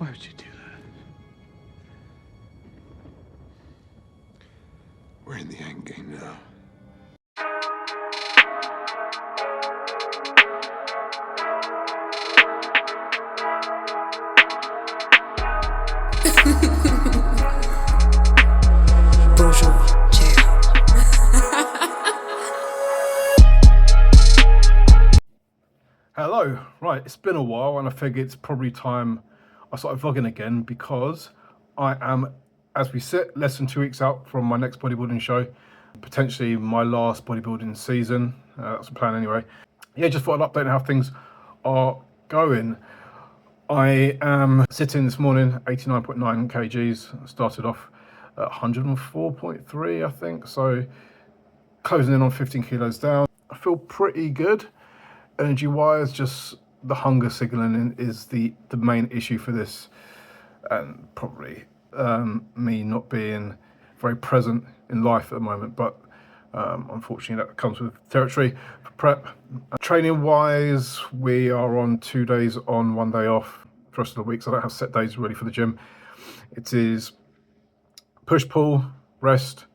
Why would you do that? We're in the end game now. Hello, right, it's been a while and I figured it's probably time I started vlogging again because I am, as we sit, less than 2 weeks out from my next bodybuilding show, potentially my last bodybuilding season. That's the plan anyway. Yeah, just thought I'd update how things are going. I am sitting this morning, 89.9 kgs. I started off at 104.3, I think, so closing in on 15 kilos down. I feel pretty good. Energy wise, just the hunger signaling is the main issue for this, and probably me not being very present in life at the moment, but unfortunately that comes with territory for prep. Training wise, we are on 2 days on, 1 day off for the rest of the week, so I don't have set days really for the gym. It is push pull, rest,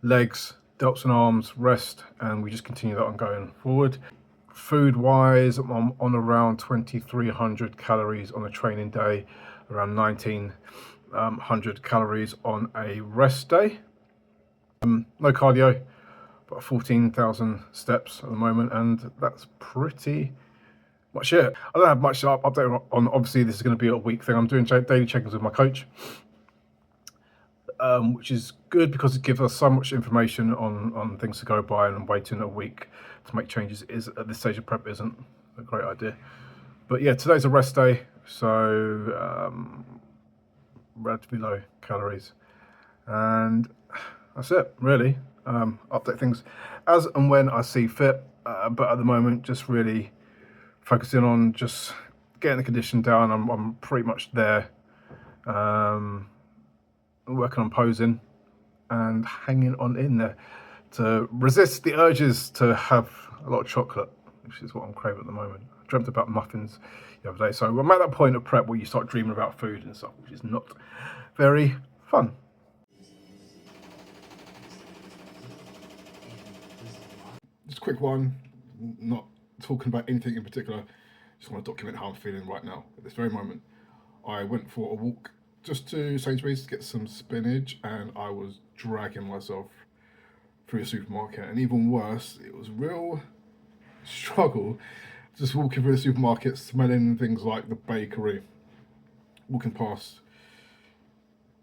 legs, delts and arms, rest, and we just continue that on going forward. Food wise, I'm on around 2,300 calories on a training day, around 1,900 calories on a rest day. No cardio, about 14,000 steps at the moment, and that's pretty much it. I don't have much to update on. Obviously, this is going to be a week thing. I'm doing daily check-ins with my coach, which is good because it gives us so much information on things to go by, and waiting a week to make changes is at this stage of prep isn't a great idea. But yeah, today's a rest day, so relatively low calories, and that's it really. Update things as and when I see fit, but at the moment just really focusing on just getting the condition down. I'm pretty much there. Working on posing and hanging on in there to resist the urges to have a lot of chocolate, which is what I'm craving at the moment. I dreamt about muffins the other day, so I'm at that point of prep where you start dreaming about food and stuff, which is not very fun. Just a quick one, not talking about anything in particular, just want to document how I'm feeling right now at this very moment. I went for a walk just to Sainsbury's to get some spinach, and I was dragging myself through the supermarket, and even worse, it was a real struggle just walking through the supermarket, smelling things like the bakery, walking past,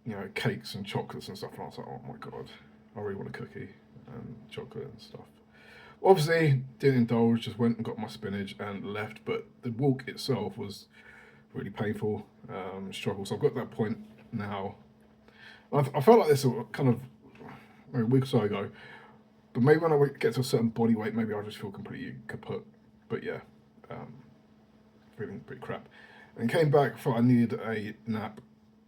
you know, cakes and chocolates and stuff, and I was like, oh my god, I really want a cookie and chocolate and stuff. Obviously didn't indulge, just went and got my spinach and left, but the walk itself was really painful, struggle. So I've got that point now. I felt like this kind of maybe a week or so ago, but maybe when I get to a certain body weight, maybe I'll just feel completely kaput. But yeah, feeling pretty crap. And came back, thought I needed a nap,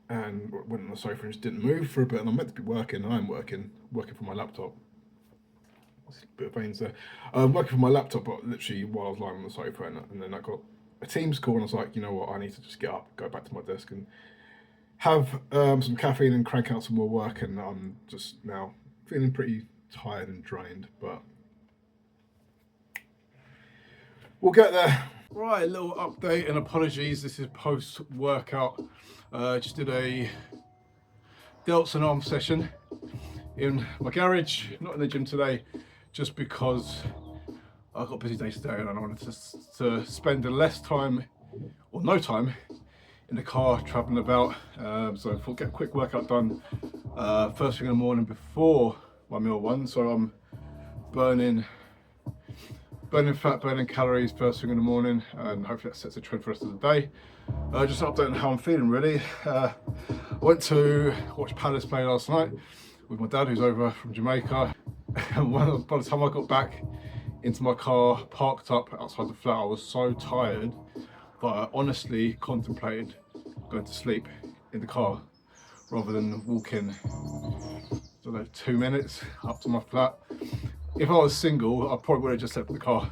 and went on the sofa and just didn't move for a bit. And I'm meant to be working, and I'm working from my laptop. A bit of veins there. Working from my laptop, but literally while I was lying on the sofa, and then I got a Teams call, and I was like, you know what, I need to just get up, go back to my desk and have some caffeine and crank out some more work, and I'm just now feeling pretty tired and drained, but we'll get there. Right, a little update and apologies, this is post-workout. Just did a delts and arms session in my garage, not in the gym today, just because I've got a busy day today and I wanted to spend less time, or no time, in the car traveling about. So I thought get a quick workout done first thing in the morning before my meal one. So I'm burning fat, burning calories first thing in the morning, and hopefully that sets a trend for the rest of the day. Just updating how I'm feeling really. I went to watch Palace play last night with my dad, who's over from Jamaica. And by the time I got back into my car, parked up outside the flat, I was so tired that I honestly contemplated going to sleep in the car rather than walking, I don't know, 2 minutes up to my flat. If I was single, I probably would have just slept in the car,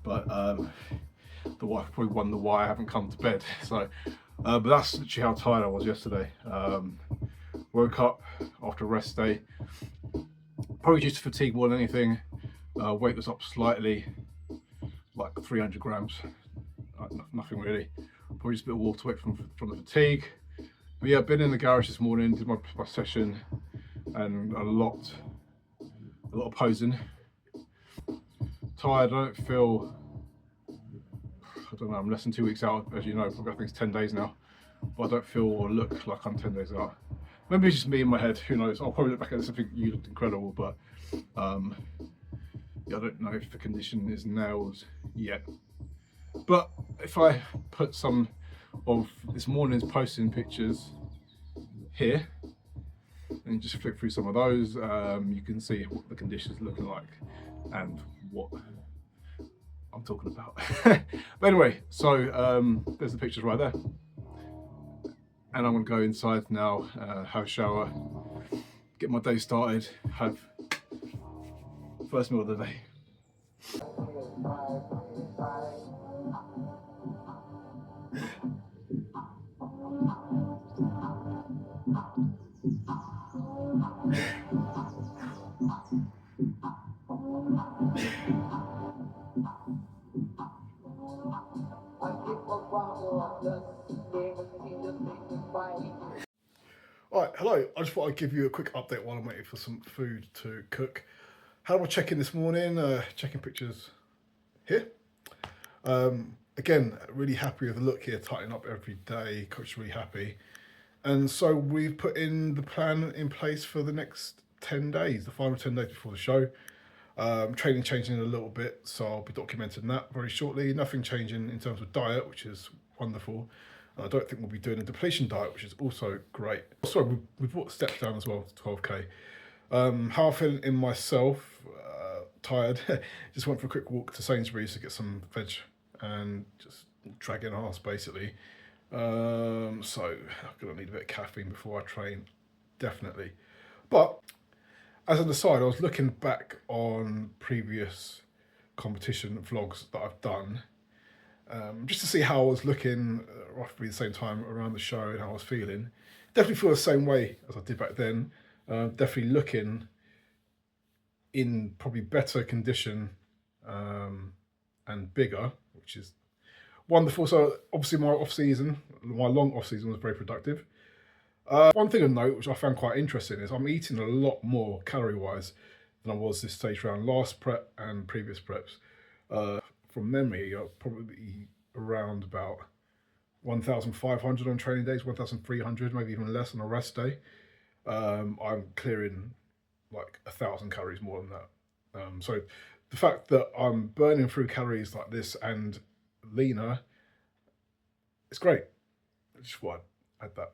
but the wife probably wondered why I haven't come to bed. So But that's literally how tired I was yesterday. Woke up after a rest day, probably due to fatigue more than anything. Weight was up slightly, like 300 grams, nothing really. Probably just a bit of water weight from the fatigue. But yeah, I've been in the garage this morning, did my session, and a lot of posing. Tired, I don't feel, I don't know, I'm less than 2 weeks out, as you know, probably I think it's 10 days now, but I don't feel or look like I'm 10 days out. Maybe it's just me in my head, who knows. I'll probably look back at this and think you looked incredible, but yeah, I don't know if the condition is nailed yet. But if I put some of this morning's posting pictures here, and just flick through some of those, you can see what the conditions looking like and what I'm talking about. But anyway, so there's the pictures right there, and I'm gonna go inside now, have a shower, get my day started, have first meal of the day. Alright, hello. I just thought I'd give you a quick update while I'm waiting for some food to cook. Had my check-in this morning, checking pictures here. Again, really happy with the look here, tightening up every day. Coach is really happy. And so we've put in the plan in place for the next 10 days, the final 10 days before the show. Training changing a little bit, so I'll be documenting that very shortly. Nothing changing in terms of diet, which is wonderful. And I don't think we'll be doing a depletion diet, which is also great. Sorry, we brought the steps down as well to 12k. How I'm feeling in myself, tired. Just went for a quick walk to Sainsbury's to get some veg and just dragging arse basically. So I'm gonna need a bit of caffeine before I train, definitely. But as an aside, I was looking back on previous competition vlogs that I've done, just to see how I was looking roughly the same time around the show and how I was feeling. Definitely feel the same way as I did back then. Definitely looking in probably better condition and bigger, which is wonderful. So obviously my long off season was very productive. One thing of note, which I found quite interesting, is I'm eating a lot more calorie-wise than I was this stage around last prep and previous preps. From memory, you're probably around about 1,500 on training days, 1,300, maybe even less on a rest day. I'm clearing like 1,000 calories more than that. So the fact that I'm burning through calories like this and leaner, it's great. I just want to add that.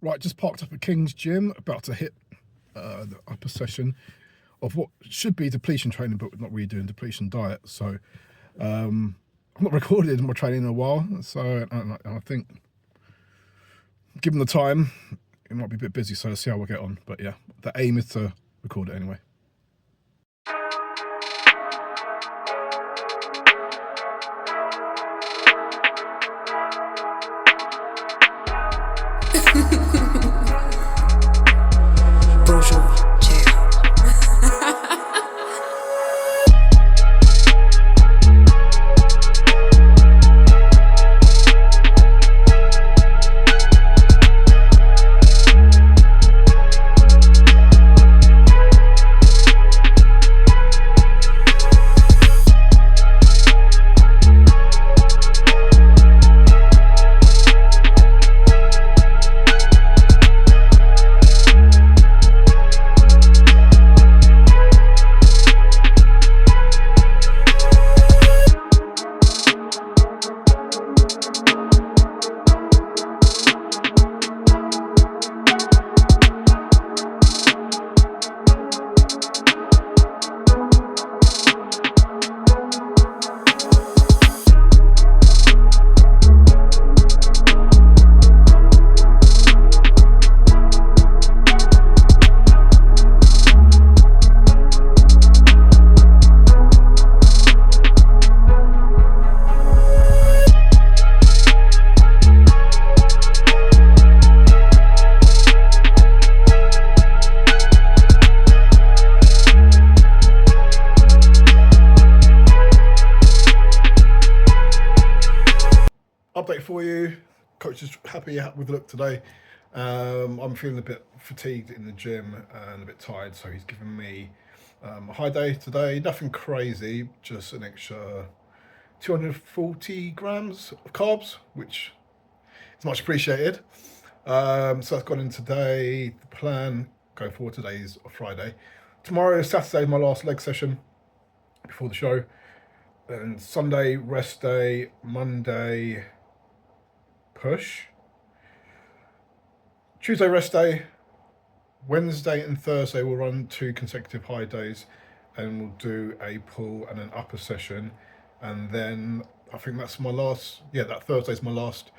Right, just parked up at King's Gym, about to hit the upper session of what should be depletion training, but we're not really doing depletion diet. So I've not recorded my training in a while, so I think given the time, it might be a bit busy, so let's see how we'll get on. But yeah, the aim is to record it anyway. Coach is happy with the look today. I'm feeling a bit fatigued in the gym and a bit tired, so he's given me a high day today. Nothing crazy, just an extra 240 grams of carbs, which is much appreciated. So that's gone in today. The plan going forward today is a Friday. Tomorrow, Saturday, my last leg session before the show. And Sunday, rest day. Monday, push. Tuesday, rest day. Wednesday and Thursday, we'll run 2 consecutive high days. And we'll do a pull and an upper session. And then I think that's my last, that Thursday's my last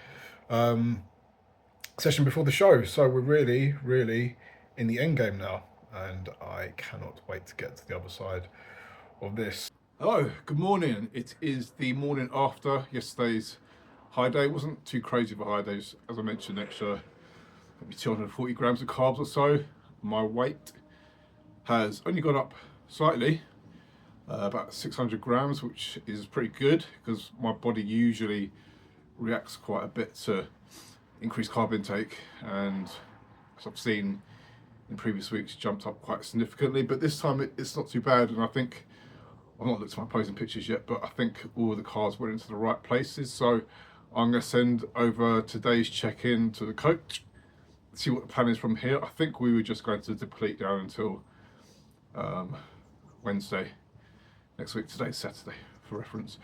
session before the show. So we're really in the end game now. And I cannot wait to get to the other side of this. Hello, good morning. It is the morning after yesterday's high day. It wasn't too crazy of a high day, as I mentioned, extra maybe 240 grams of carbs or so. My weight has only gone up slightly, about 600 grams, which is pretty good because my body usually reacts quite a bit to increased carb intake, and as I've seen in previous weeks, jumped up quite significantly, but this time it's not too bad. And I think, I've not looked at my posing pictures yet, but I think all the carbs went into the right places. So I'm going to send over today's check-in to the coach, see what the plan is from here. I think we were just going to deplete down until Wednesday next week. Today's Saturday for reference.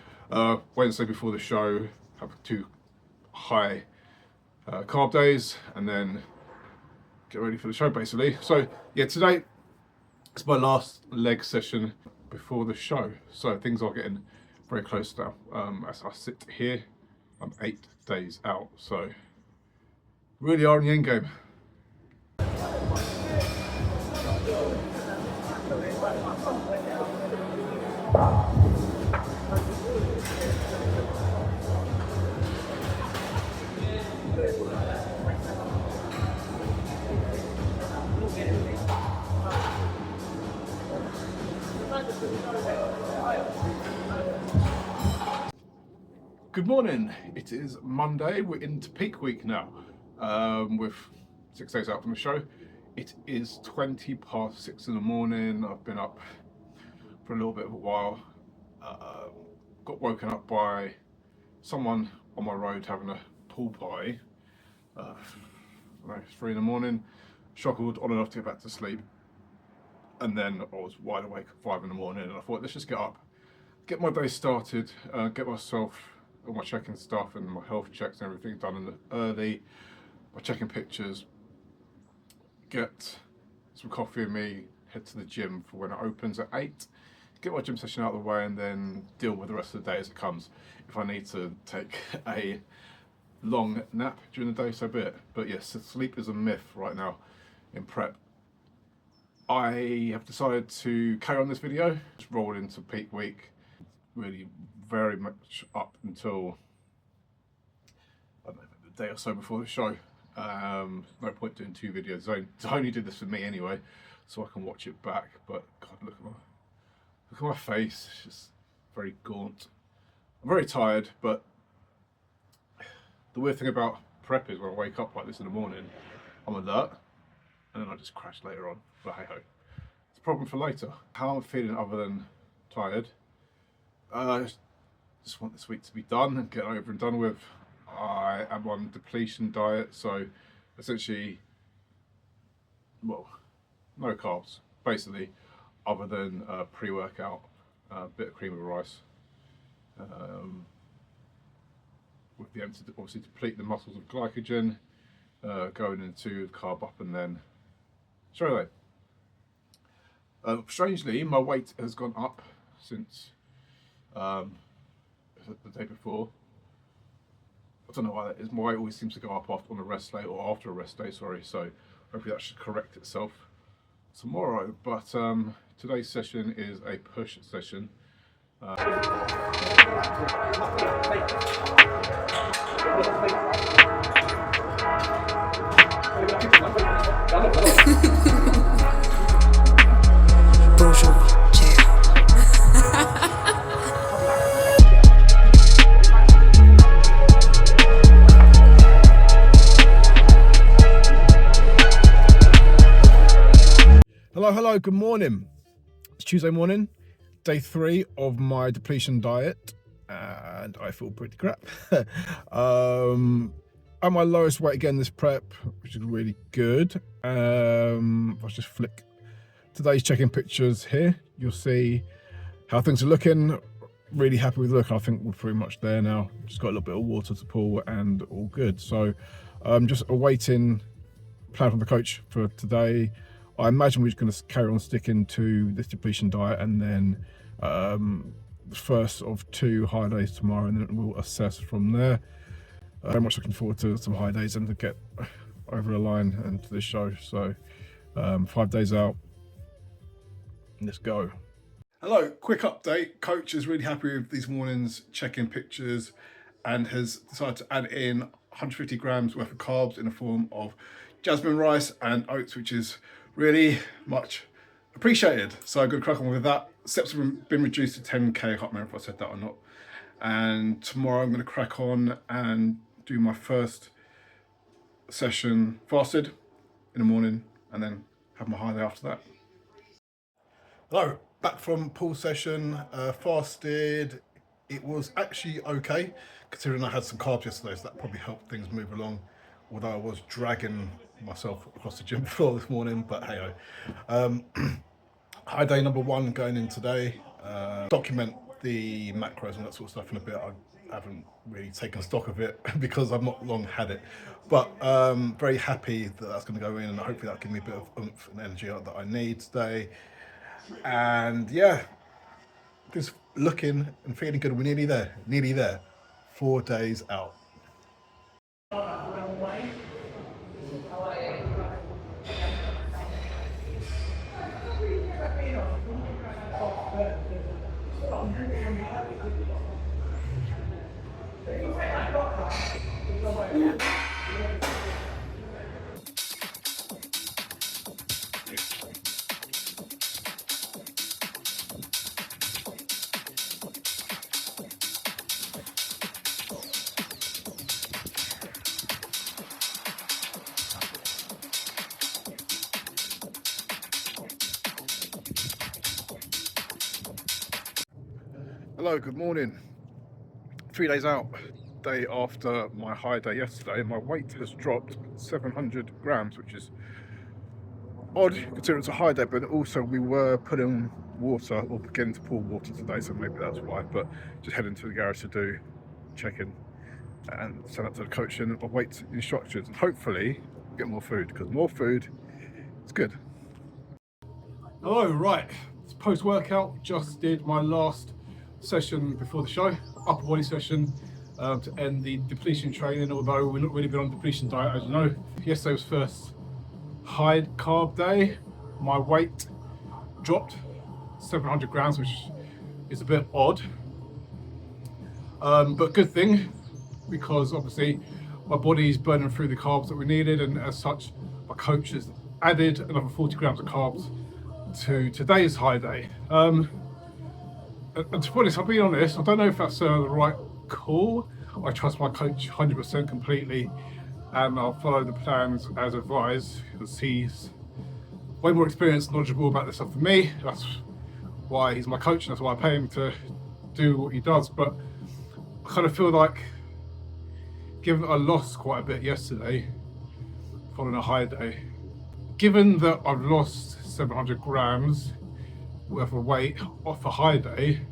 Wednesday before the show, have 2 high carb days and then get ready for the show basically. So yeah, today it's my last leg session before the show, so things are getting very close now. As I sit here, I'm 8 days out, so really are in the end game. Good morning. It is Monday. We're into peak week now, with 6 days out from the show. It is 20 past 6 in the morning. I've been up for a little bit of a while. Got woken up by someone on my road having a pool party. 3 in the morning. Struggled on and off to get back to sleep. And then I was wide awake at 5 in the morning, and I thought, let's just get up, get my day started, get myself all my checking stuff and my health checks and everything done in the early, my checking pictures, get some coffee in me, head to the gym for when it opens at 8, get my gym session out of the way, and then deal with the rest of the day as it comes. If I need to take a long nap during the day, so be it. But yes, sleep is a myth right now in prep. I have decided to carry on this video, just roll into peak week, really very much up until, I don't know, the day or so before the show. No point doing 2 videos. I only did this for me anyway, so I can watch it back. But God, look at my face. It's just very gaunt. I'm very tired, but the weird thing about prep is when I wake up like this in the morning, I'm alert, and then I just crash later on. But hey ho, it's a problem for later. How I'm feeling other than tired. Just want this week to be done and get over and done with. I am on depletion diet, so essentially, well, no carbs, basically, other than pre-workout, a bit of cream of rice, with the aim to obviously deplete the muscles of glycogen, going into the carb up and then straight away. Strangely, my weight has gone up since the day before. I don't know why that is. My weight always seems to go up on a rest day, or after a rest day, sorry, so hopefully that should correct itself tomorrow. But today's session is a push session. Hello, good morning. It's Tuesday morning, day 3 of my depletion diet, and I feel pretty crap. I'm my lowest weight again this prep, which is really good. I'll just flick today's check-in pictures here. You'll see how things are looking. Really happy with the look. I think we're pretty much there now. Just got a little bit of water to pull and all good. So just awaiting plan from the coach for today. I imagine we're just going to carry on sticking to this depletion diet, and then the first of 2 high days tomorrow, and then we'll assess from there. Very much looking forward to some high days and to get over the line and to this show. So 5 days out, let's go. Hello, quick update. Coach is really happy with these mornings check-in pictures and has decided to add in 150 grams worth of carbs in the form of jasmine rice and oats, which is really much appreciated. So I'm going to crack on with that. Steps have been reduced to 10k. I can't remember if I said that or not. And tomorrow I'm going to crack on and do my first session fasted in the morning, and then have my high day after that. Hello, back from pool session, fasted. It was actually okay, considering I had some carbs yesterday, so that probably helped things move along. Although I was dragging myself across the gym floor this morning, but hey ho. High day number 1 going in today. Document the macros and that sort of stuff in a bit. I haven't really taken stock of it because I've not long had it, but very happy that that's going to go in, and hopefully that'll give me a bit of oomph and energy that I need today. And yeah, just looking and feeling good. We're nearly there. 4 days out. Hello, good morning. 3 days out, day after my high day yesterday. My weight has dropped 700 grams, which is odd considering it's a high day, but also we were putting water, or beginning to pour water today, so maybe that's why. But just heading to the garage to do check-in and send up to the coach and my weight instructions, and hopefully get more food, because more food is good. Hello, right, it's post-workout. Just did my last session before the show, upper body session, to end the depletion training, although we're not really been on depletion diet, as you know. Yesterday was first high carb day. My weight dropped 700 grams, which is a bit odd, but good thing, because obviously my body's burning through the carbs that we needed, and as such my coach has added another 40 grams of carbs to today's high day. And to be honest, I'll be honest, I don't know if that's the right call. I trust my coach 100% completely, and I'll follow the plans as advised, because he's way more experienced and knowledgeable about this stuff than me. That's why he's my coach, and that's why I pay him to do what he does. But I kind of feel like, given that I lost quite a bit yesterday following a high day, given that I've lost 700 grams worth of weight off a high day,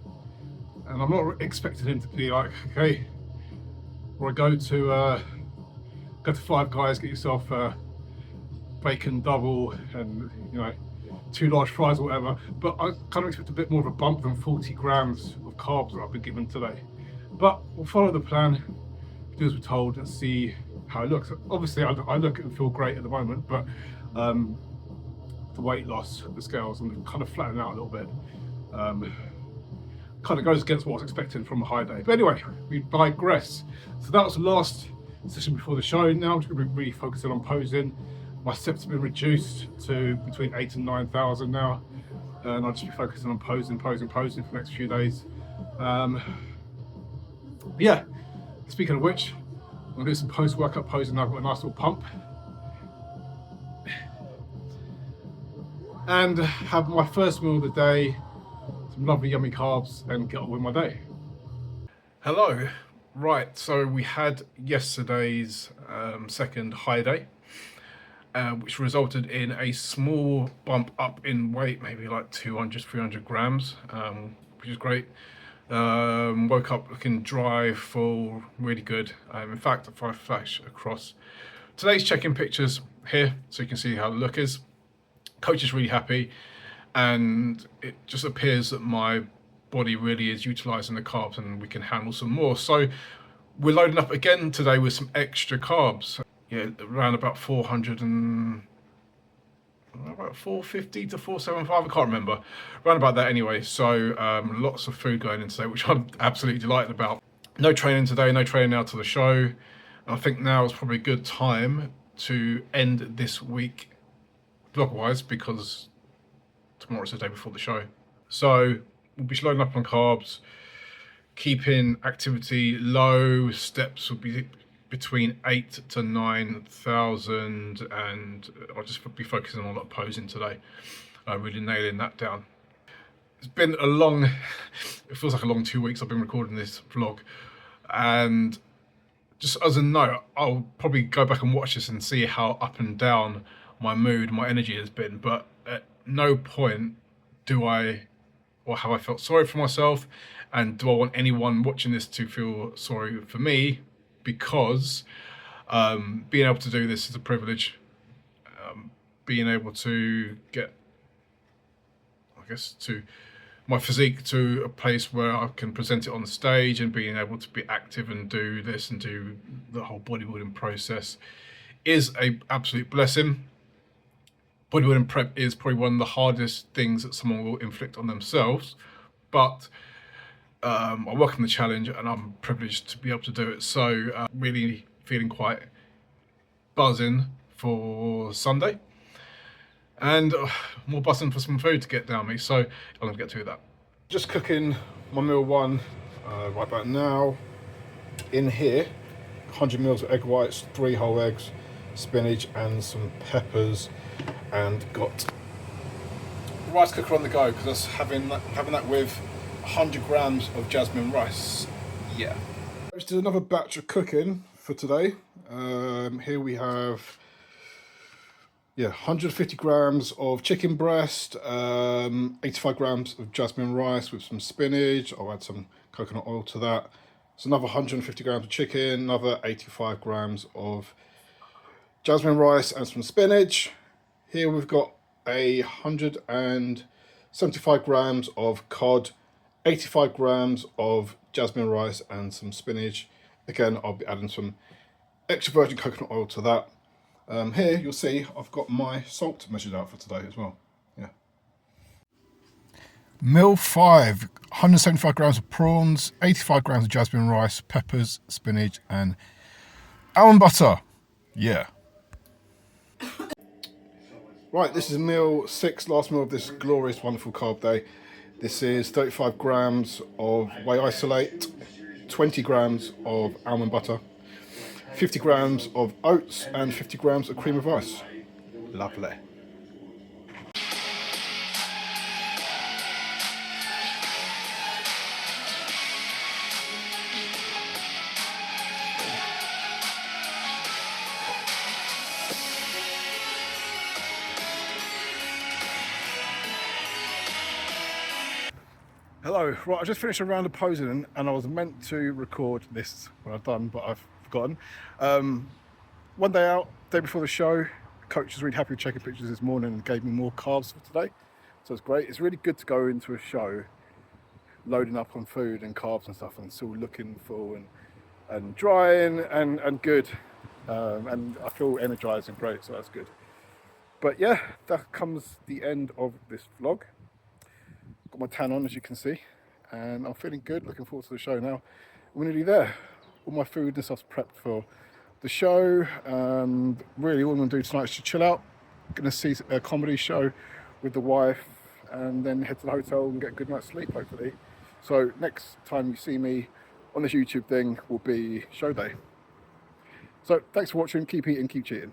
and I'm not expecting him to be like, okay, or go to Five Guys, get yourself a bacon double and 2 large fries or whatever, but I kind of expect a bit more of a bump than 40 grams of carbs that I've been given today. But we'll follow the plan, do as we're told, and see how it looks. Obviously I look and feel great at the moment, but the weight loss, the scales, and kind of flattening out a little bit. Kind of goes against what I was expecting from a high day. But anyway, we digress. So that was the last session before the show. Now I'm just going to be really focusing on posing. My steps have been reduced to between 8,000 and 9,000 now, and I'll just be focusing on posing for the next few days. Yeah, speaking of which, I'm going to do some post-workout posing. I've got a nice little pump. and have my first meal of the day, some lovely yummy carbs, and get on with my day. Hello. Right, so we had yesterday's second high day, which resulted in a small bump up in weight, maybe like 200, 300 grams, which is great. Woke up looking dry, full, really good. In fact, if I flash across today's check-in pictures here, so you can see how the look is, coach is really happy, and it just appears that my body really is utilizing the carbs and we can handle some more. So we're loading up again today with some extra carbs. Yeah, around about 450 to 475, I can't remember. Around about that anyway. So lots of food going in today, which I'm absolutely delighted about. No training today, no training now to the show. And I think now is probably a good time to end this week vlog-wise, because tomorrow's the day before the show. So we'll be loading up on carbs, keeping activity low. Steps will be between 8 to 9,000, and I'll just be focusing on posing today, really nailing that down. It's been a long, it feels like a long 2 weeks I've been recording this vlog, and just as a note, I'll probably go back and watch this and see how up and down my mood, my energy has been, but at no point do I, or have I felt sorry for myself, and do I want anyone watching this to feel sorry for me, because being able to do this is a privilege. Being able to get, I guess, to my physique to a place where I can present it on stage, and being able to be active and do this and do the whole bodybuilding process is an absolute blessing. Bodybuilding prep is probably one of the hardest things that someone will inflict on themselves, but I welcome the challenge and I'm privileged to be able to do it. So really feeling quite buzzing for Sunday, and more buzzing for some food to get down me. So I'm going to get to that. Just cooking my meal one right about now. In here, 100 mils of egg whites, 3 whole eggs, spinach and some peppers, and got rice cooker on the go, because I was having that with 100 grams of jasmine rice. Yeah. Let's do another batch of cooking for today. Here we have 150 grams of chicken breast, 85 grams of jasmine rice with some spinach. I'll add some coconut oil to that. It's another 150 grams of chicken, another 85 grams of jasmine rice and some spinach. Here we've got 175 grams of cod, 85 grams of jasmine rice and some spinach. Again, I'll be adding some extra virgin coconut oil to that. Here you'll see I've got my salt measured out for today as well. Yeah. Meal 5, 175 grams of prawns, 85 grams of jasmine rice, peppers, spinach and almond butter. Yeah. Right, this is meal 6, last meal of this glorious, wonderful carb day. This is 35 grams of whey isolate, 20 grams of almond butter, 50 grams of oats and 50 grams of cream of ice. Lovely. Hello, right, I just finished a round of posing and I was meant to record this when I've done, but I've forgotten. One day out, day before the show, coach was really happy with checking pictures this morning and gave me more carbs for today. So it's great. It's really good to go into a show loading up on food and carbs and stuff and still looking full and drying and good. And I feel energized and great, so that's good. But yeah, that comes the end of this vlog. Got my tan on, as you can see, and I'm feeling good, looking forward to the show now. We're nearly there. All my food and stuff's prepped for the show. Really all I'm going to do tonight is to chill out. Going to see a comedy show with the wife and then head to the hotel and get a good night's sleep, hopefully. So next time you see me on this YouTube thing will be show day. So thanks for watching. Keep eating, keep cheating.